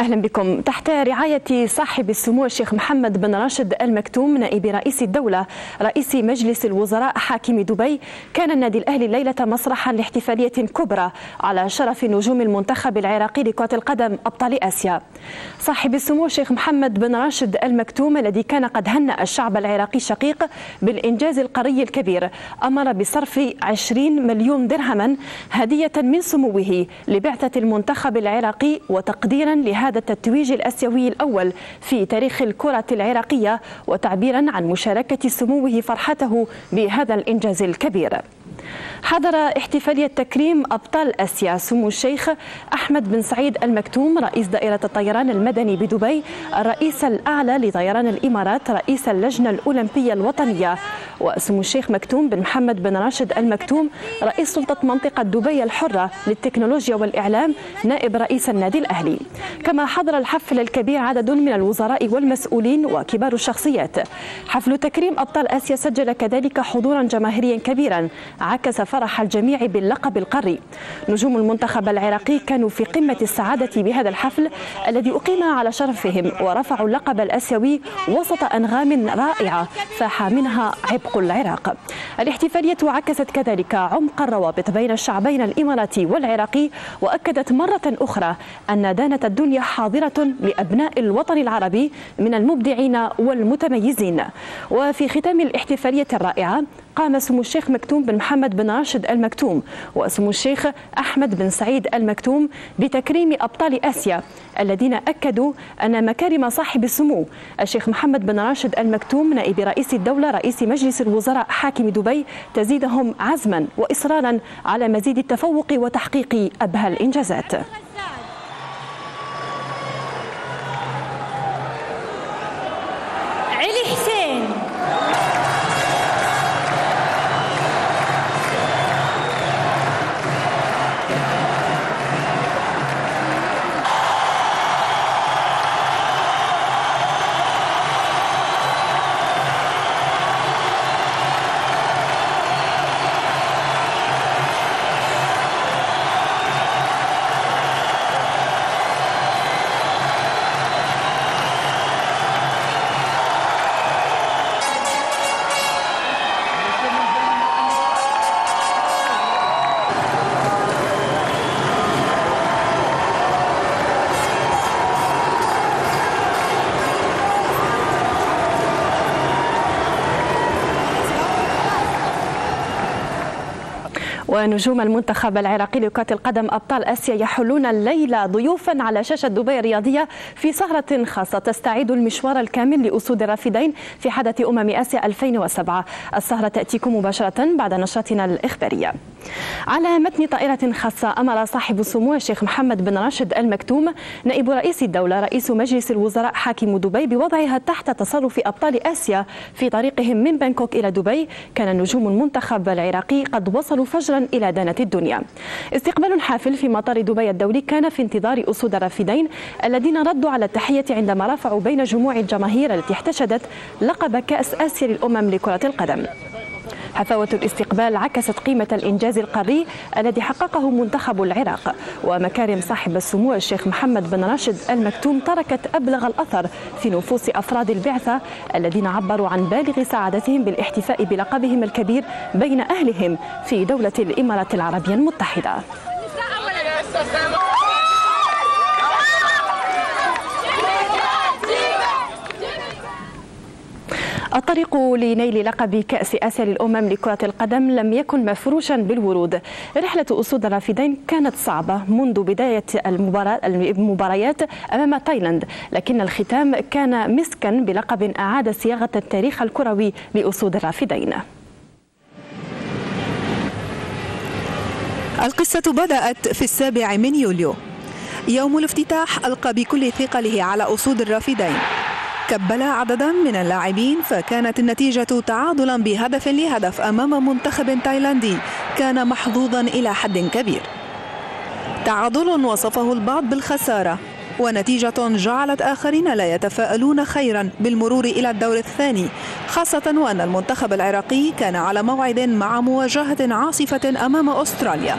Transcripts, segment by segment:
أهلا بكم. تحت رعاية صاحب السمو الشيخ محمد بن راشد آل مكتوم نائب رئيس الدولة رئيس مجلس الوزراء حاكم دبي، كان النادي الأهلي الليلة مسرحا لاحتفالية كبرى على شرف نجوم المنتخب العراقي لكرة القدم أبطال آسيا. صاحب السمو الشيخ محمد بن راشد آل مكتوم الذي كان قد هنأ الشعب العراقي الشقيق بالإنجاز القاري الكبير أمر بصرف 20 مليون درهما هدية من سموه لبعثة المنتخب العراقي وتقديرا لهذا التتويج الآسيوي الأول في تاريخ الكرة العراقية، وتعبيرا عن مشاركة سموه فرحته بهذا الإنجاز الكبير. حضر احتفالية تكريم أبطال آسيا سمو الشيخ أحمد بن سعيد آل مكتوم رئيس دائرة الطيران المدني بدبي، الرئيس الأعلى لطيران الإمارات، رئيس اللجنة الأولمبية الوطنية، وسمو الشيخ مكتوم بن محمد بن راشد آل مكتوم رئيس سلطة منطقة دبي الحرة للتكنولوجيا والإعلام نائب رئيس النادي الأهلي. كما حضر الحفل الكبير عدد من الوزراء والمسؤولين وكبار الشخصيات. حفل تكريم أبطال آسيا سجل كذلك حضورا جماهيريا كبيرا عكس فرح الجميع باللقب القاري. نجوم المنتخب العراقي كانوا في قمة السعادة بهذا الحفل الذي أقيم على شرفهم، ورفعوا اللقب الآسيوي وسط أنغام رائعة فاح منها عبق العراق. الاحتفالية عكست كذلك عمق الروابط بين الشعبين الإماراتي والعراقي، وأكدت مرة أخرى أن دانة الدنيا حاضرة لأبناء الوطن العربي من المبدعين والمتميزين. وفي ختام الاحتفالية الرائعة قام سمو الشيخ مكتوم بن محمد بن راشد آل مكتوم وسمو الشيخ أحمد بن سعيد آل مكتوم بتكريم أبطال آسيا الذين أكدوا أن مكارم صاحب السمو الشيخ محمد بن راشد آل مكتوم نائب رئيس الدولة رئيس مجلس الوزراء حاكم دبي تزيدهم عزما وإصرارا على مزيد التفوق وتحقيق أبهى الإنجازات. علي حسين ونجوم المنتخب العراقي لكرة القدم أبطال آسيا يحلون الليلة ضيوفا على شاشة دبي الرياضية في سهرة خاصة تستعيد المشوار الكامل لأسود الرافدين في حدث آسيا 2007. السهرة تأتيكم مباشرة بعد نشرتنا الإخبارية. على متن طائرة خاصة أمر صاحب السمو الشيخ محمد بن راشد آل مكتوم نائب رئيس الدولة رئيس مجلس الوزراء حاكم دبي بوضعها تحت تصرف أبطال آسيا في طريقهم من بانكوك إلى دبي. كان نجوم المنتخب العراقي قد وصلوا فجرا إلى دانة الدنيا. استقبال حافل في مطار دبي الدولي كان في انتظار أسود الرافدين الذين ردوا على التحية عندما رفعوا بين جموع الجماهير التي احتشدت لقب كأس آسيا للأمم لكرة القدم. حفاوة الاستقبال عكست قيمة الإنجاز القاري الذي حققه منتخب العراق، ومكارم صاحب السمو الشيخ محمد بن راشد آل مكتوم تركت أبلغ الأثر في نفوس أفراد البعثة الذين عبروا عن بالغ سعادتهم بالاحتفاء بلقبهم الكبير بين أهلهم في دولة الإمارات العربية المتحدة. الطريق لنيل لقب كأس آسيا للأمم لكرة القدم لم يكن مفروشا بالورود. رحلة أسود الرافدين كانت صعبة منذ بداية المباريات أمام تايلاند، لكن الختام كان مسكا بلقب أعاد صياغة التاريخ الكروي لأسود الرافدين. القصة بدأت في 7 من يوليو، يوم الافتتاح ألقى بكل ثقله على أسود الرافدين. كبل عددا من اللاعبين، فكانت النتيجة تعادلا بهدف لهدف أمام منتخب تايلاندي كان محظوظا إلى حد كبير. تعادل وصفه البعض بالخسارة، ونتيجة جعلت آخرين لا يتفاءلون خيرا بالمرور إلى الدور الثاني، خاصة وأن المنتخب العراقي كان على موعد مع مواجهة عاصفة أمام أستراليا.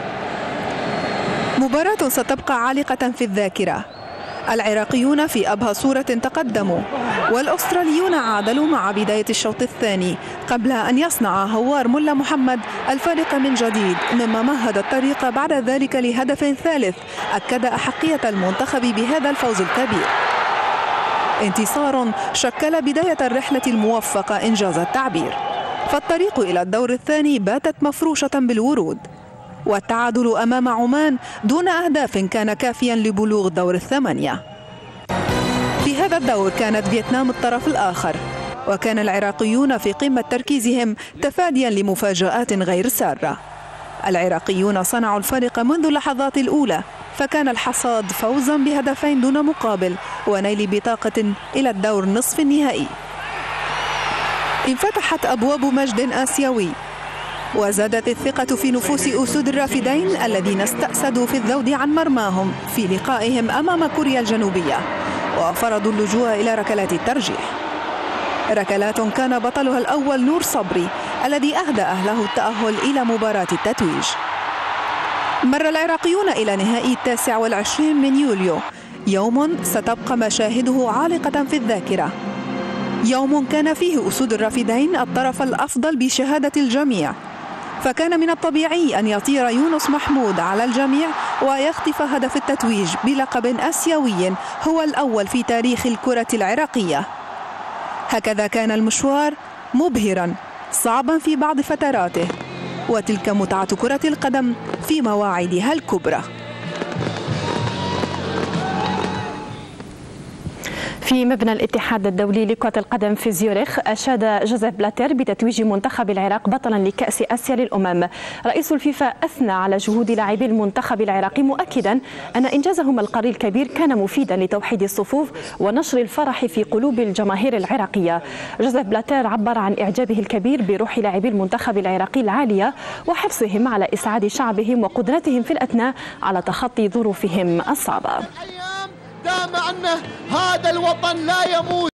مباراة ستبقى عالقة في الذاكرة، العراقيون في أبهى صورة تقدموا، والأستراليون عادلوا مع بداية الشوط الثاني قبل أن يصنع هوار ملا محمد الفارق من جديد، مما مهد الطريق بعد ذلك لهدف ثالث أكد أحقية المنتخب بهذا الفوز الكبير. انتصار شكل بداية الرحلة الموفقة إنجاز التعبير، فالطريق إلى الدور الثاني باتت مفروشة بالورود، والتعادل أمام عمان دون أهداف كان كافيا لبلوغ دور الثمانية. في هذا الدور كانت فيتنام الطرف الآخر، وكان العراقيون في قمة تركيزهم تفاديا لمفاجآت غير سارة. العراقيون صنعوا الفارق منذ اللحظات الأولى، فكان الحصاد فوزا بهدفين دون مقابل ونيل بطاقة إلى الدور نصف النهائي. انفتحت أبواب مجد آسيوي، وزادت الثقة في نفوس أسود الرافدين الذين استأسدوا في الذود عن مرماهم في لقائهم أمام كوريا الجنوبية، وفرضوا اللجوء إلى ركلات الترجيح. ركلات كان بطلها الأول نور صبري الذي أهدى أهله التأهل إلى مباراة التتويج. مر العراقيون إلى نهائي 29 من يوليو، يوم ستبقى مشاهده عالقة في الذاكرة، يوم كان فيه أسود الرافدين الطرف الأفضل بشهادة الجميع، فكان من الطبيعي أن يطير يونس محمود على الجميع ويخطف هدف التتويج بلقب آسيوي هو الأول في تاريخ الكرة العراقية. هكذا كان المشوار مبهرا صعبا في بعض فتراته، وتلك متعة كرة القدم في مواعيدها الكبرى. في مبنى الاتحاد الدولي لكرة القدم في زيورخ، أشاد جوزيف بلاتير بتتويج منتخب العراق بطلا لكأس آسيا للأمم. رئيس الفيفا أثنى على جهود لاعبي المنتخب العراقي، مؤكدا أن إنجازهم القاري الكبير كان مفيدا لتوحيد الصفوف ونشر الفرح في قلوب الجماهير العراقية. جوزيف بلاتير عبر عن إعجابه الكبير بروح لاعبي المنتخب العراقي العالية وحرصهم على إسعاد شعبهم وقدرتهم في الأثناء على تخطي ظروفهم الصعبة. دام أن هذا الوطن لا يموت.